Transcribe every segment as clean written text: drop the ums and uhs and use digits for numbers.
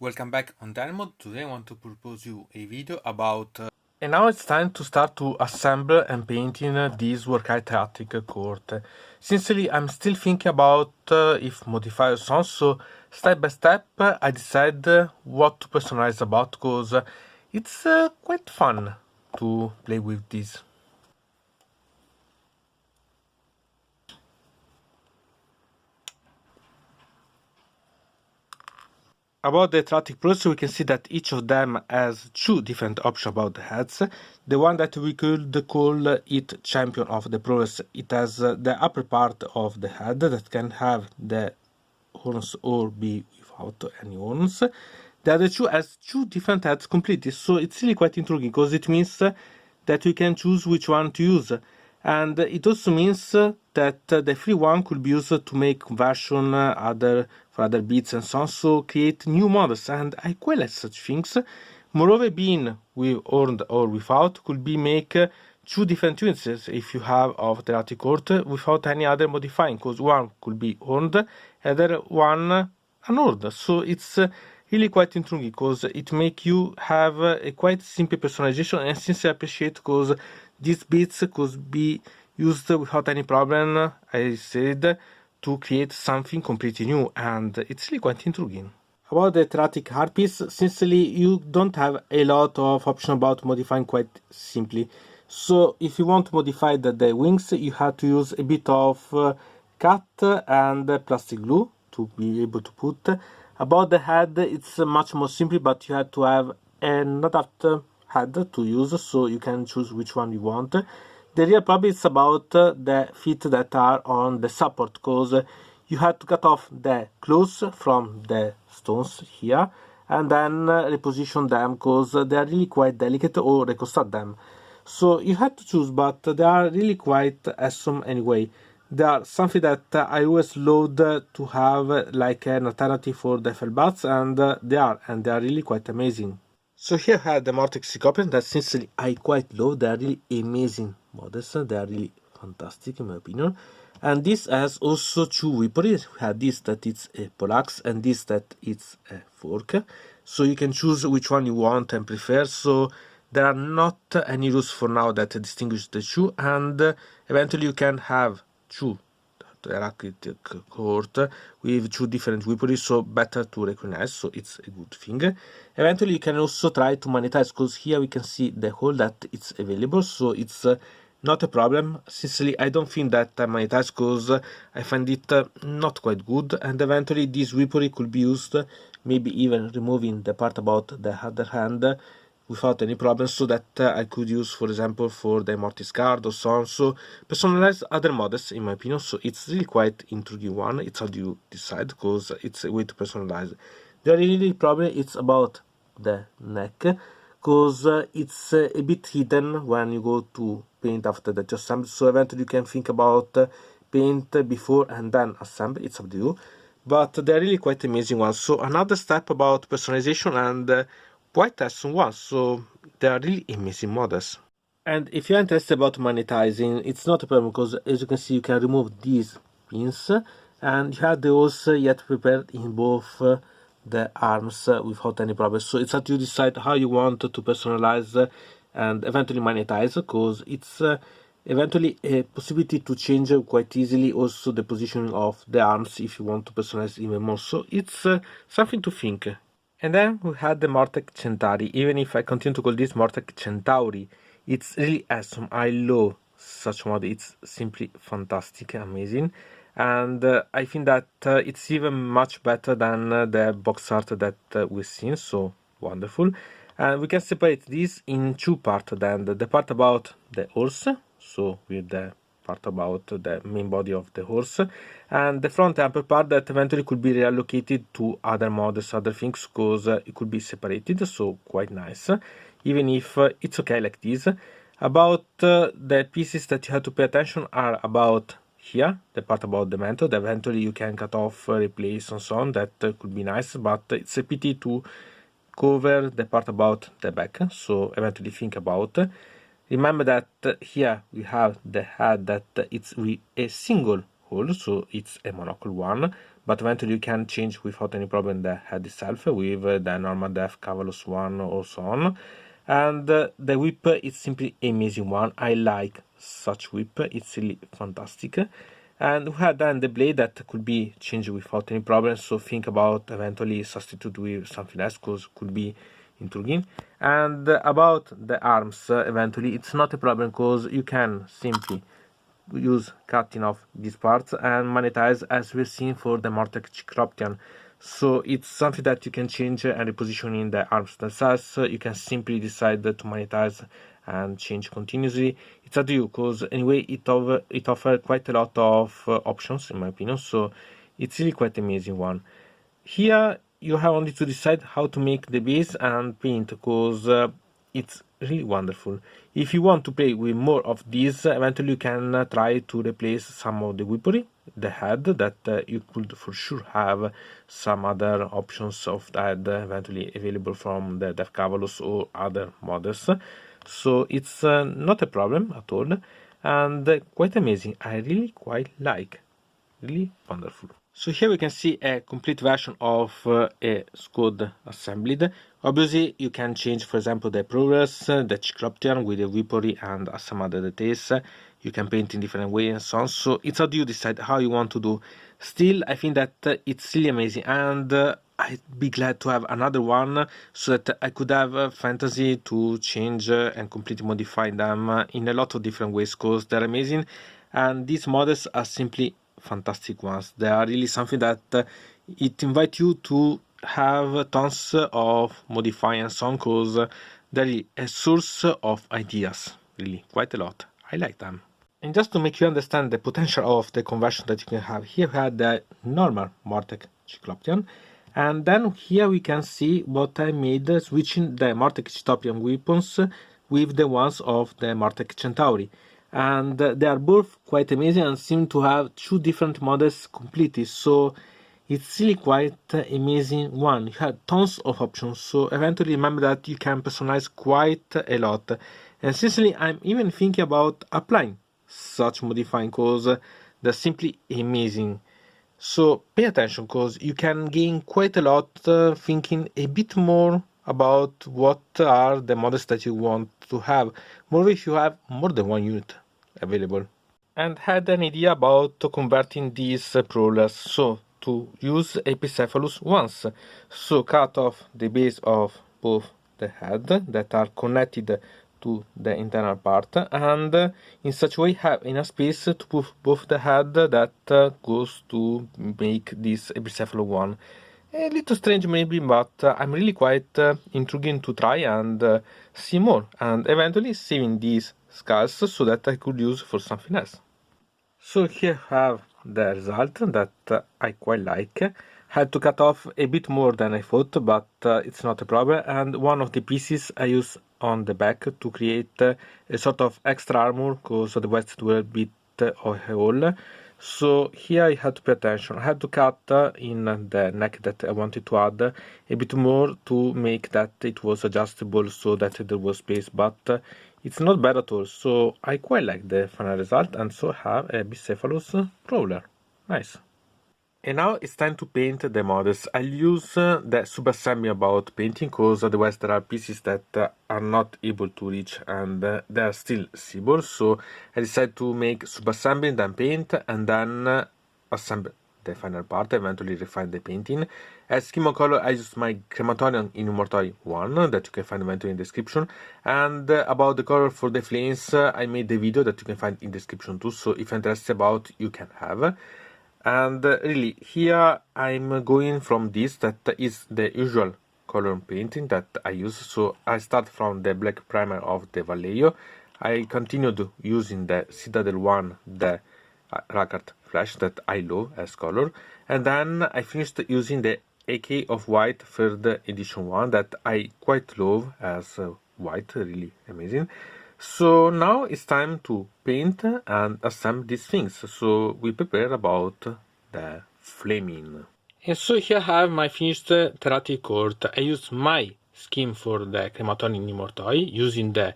Welcome back on Dynamod. Today I want to propose you a video about and now it's time to start to assemble and painting this Warcry Teratic Cohort. Sincerely, I'm still thinking about if modify or so, so step by step I decide what to personalize about, because it's quite fun to play with this. About the Teratic process, we can see that each of them has two different options about the heads. The one that we could call it champion of the process, it has the upper part of the head that can have the horns or be without any horns. The other two has two different heads completely, so it's really quite intriguing because it means that we can choose which one to use. And it also means that the free one could be used to make version for other beats and so on, so create new models, and I quite like such things. Moreover, being with horned or without could be make two different units if you have of the Teratic Cohort without any other modifying, because one could be horned, other one unhorned. So it's really quite intriguing because it make you have a quite simple personalization, and since I appreciate because these bits could be used without any problem, I said, to create something completely new, and it's really quite intriguing. About the Teratic Harpies, sincerely, you don't have a lot of options about modifying quite simply. So if you want to modify the wings, you have to use a bit of cut and plastic glue to be able to put. About the head, it's much more simple, but you have to have another head to use, so you can choose which one you want. The real problem is about the feet that are on the support, because you have to cut off the claws from the stones here and then reposition them, because they are really quite delicate, or reconstruct them. So you have to choose, but they are really quite awesome anyway. They are something that I always load to have like an alternative for the Felbats, and they are really quite amazing. So here I have the Mortex copies that sincerely I quite love. They are really amazing models. They are really fantastic in my opinion. And this has also two weaponry. We have this that it's a poleaxe and this that it's a fork. So you can choose which one you want and prefer. So there are not any rules for now that distinguish the two, and eventually you can have two Teratic Cohort with two different weaponry, so better to recognize, so it's a good thing. Eventually you can also try to monetize, because here we can see the hole that it's available, so it's not a problem. Sincerely, I don't think that I monetize, because I find it not quite good, and eventually this weaponry could be used, maybe even removing the part about the other hand without any problem, so that I could use, for example, for the Mortis card or so on. So personalize other models, in my opinion. So it's really quite intriguing one. It's how you decide, because it's a way to personalize. The really problem it's about the neck, because it's a bit hidden when you go to paint after that just assemble. So eventually you can think about paint before and then assemble. It's up to you. But they're really quite amazing ones. So another step about personalization, and quite awesome ones, so they are really amazing models. And if you're interested about monetizing, it's not a problem, because as you can see you can remove these pins, and you have those yet prepared in both the arms without any problem. So it's up to you decide how you want to personalize and eventually monetize, because it's eventually a possibility to change quite easily also the positioning of the arms if you want to personalize even more. So it's something to think. And then we had the Mortec Centauri. Even if I continue to call this Mortec Centauri, it's really awesome. I love such mod. It's simply fantastic, amazing. And I think that it's even much better than the box art that we've seen, so wonderful. And we can separate this in two parts then. The part about the horse, so with the part about the main body of the horse, and the front upper part that eventually could be reallocated to other models, other things, because it could be separated, so quite nice, even if it's okay like this. About the pieces that you have to pay attention are about here, the part about the mantle, that eventually you can cut off, replace and so on, that could be nice, but it's a pity to cover the part about the back, so eventually think about. Remember that here we have the head that it's with a single hole, so it's a monocle one, but eventually you can change without any problem the head itself with the normal depth Cavalus one or so on. And the whip is simply amazing one. I like such whip, it's really fantastic. And we had then the blade that could be changed without any problem, so think about eventually substitute with something else, because could be intriguing. And about the arms, eventually it's not a problem, because you can simply use cutting off these parts and monetize, as we've seen for the Mortec Cyclopean. So it's something that you can change and repositioning the arms themselves. You can simply decide to monetize and change continuously. It's up to you, because anyway it offers quite a lot of options in my opinion, so it's really quite amazing one. Here you have only to decide how to make the base and paint, because it's really wonderful. If you want to play with more of these, eventually you can try to replace some of the weaponry, the head, that you could for sure have some other options of the head eventually available from the Death Cavalus or other models. So it's not a problem at all, and quite amazing. I really quite like, really wonderful. So here we can see a complete version of a squad assembled. Obviously you can change, for example, the progress, the Cyclopean with the weaponry and some other details. You can paint in different ways and so on, so it's how you decide how you want to do. Still, I think that it's really amazing, and I'd be glad to have another one so that I could have fantasy to change and completely modify them in a lot of different ways, because they're amazing, and these models are simply fantastic ones. They are really something that it invites you to have tons of modifying and so on, because they're a source of ideas, really quite a lot. I like them. And just to make you understand the potential of the conversion that you can have, here we had the normal Mortec Cyclopean, and then here we can see what I made switching the Mortec Cyclopean weapons with the ones of the Mortec Centauri. And they are both quite amazing and seem to have two different models completely, so it's really quite amazing one. You have tons of options, so eventually remember that you can personalize quite a lot. And sincerely, I'm even thinking about applying such modifying, because they're simply amazing. So pay attention, because you can gain quite a lot thinking a bit more about what are the models that you want to have, more if you have more than one unit available. And had an idea about converting these prowlers, so to use Epicephalus once. So cut off the base of both the head that are connected to the internal part, and in such a way have enough space to put both the head that goes to make this Epicephalus one. A little strange maybe, but I'm really quite intriguing to try and see more, and eventually saving these skulls so that I could use for something else. So here I have the result that I quite like. Had to cut off a bit more than I thought, but it's not a problem, and one of the pieces I use on the back to create a sort of extra armor, because otherwise it will be a bit of a hole. So here I had to pay attention. I had to cut in the neck that I wanted to add a bit more to make that it was adjustable so that there was space, but it's not bad at all. So I quite like the final result, and so have a Bicephalus Prowler. Nice. And now it's time to paint the models. I'll use the sub-assembly about painting, because otherwise there are pieces that are not able to reach and they are still seeable. So I decided to make sub-assembly, then paint, and then assemble the final part, eventually refine the painting. As scheme of color, I used my Crematorian in Immortali 1 that you can find eventually in the description. And about the color for the flames, I made the video that you can find in the description too. So if you're interested about, you can have. And really, here I'm going from this, that is the usual color painting that I use. So I start from the black primer of the Vallejo. I continued using the Citadel one, the Rackard Flash that I love as color. And then I finished using the AK of White 3rd edition one that I quite love as white, really amazing. So now it's time to paint and assemble these things. So we prepare about the flaming. And so here I have my finished Teratic Cohort. I used my scheme for the Crematorian Immortali using the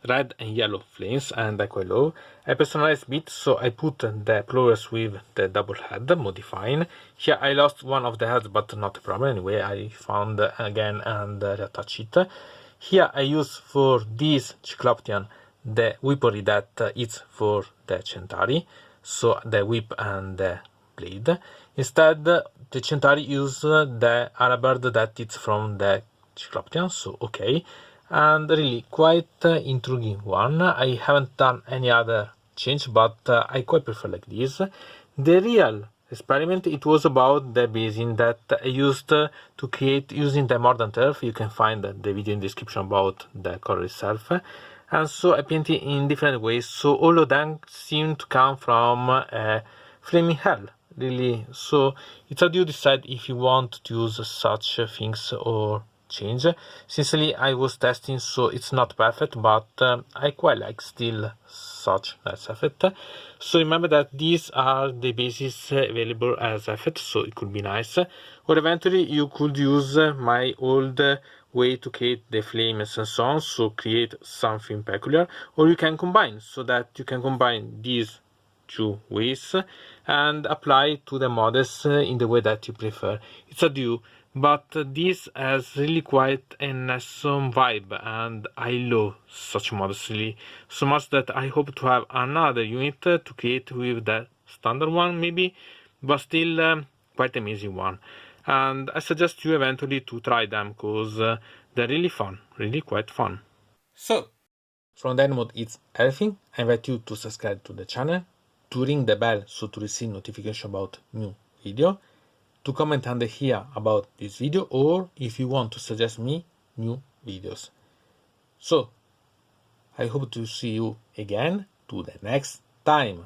red and yellow flames, and I quite love. I personalized bit, so I put the flowers with the double head, modifying. Here I lost one of the heads, but not a problem. Anyway, I found again and reattach it. Here I use for this Cyclopean the weaponry that is for the Centauri, so the whip and the blade. Instead, the Centauri use the halberd that is from the Cyclopean, so okay. And really quite intriguing one. I haven't done any other change, but I quite prefer like this. The real experiment, it was about the basin that I used to create using the Mordant Earth. You can find the video in the description about the color itself. And so I painted in different ways, so all of them seem to come from Flaming Hell, really. So it's how you decide if you want to use such things or change. Sincerely, I was testing, so it's not perfect, but I quite like still such nice effect. So remember that these are the bases available as effect, so it could be nice. Or eventually you could use my old way to create the flames and so on, so create something peculiar. Or you can combine, so that you can combine these two ways and apply to the models in the way that you prefer. It's a you. But this has really quite an awesome vibe, and I love such models really so much that I hope to have another unit to create with the standard one maybe, but still quite amazing one. And I suggest you eventually to try them, because they're really fun, really quite fun. So, from that mode it's everything. I invite you to subscribe to the channel, to ring the bell so to receive notification about new video, to comment under here about this video, or if you want to suggest me new videos. So, I hope to see you again to the next time.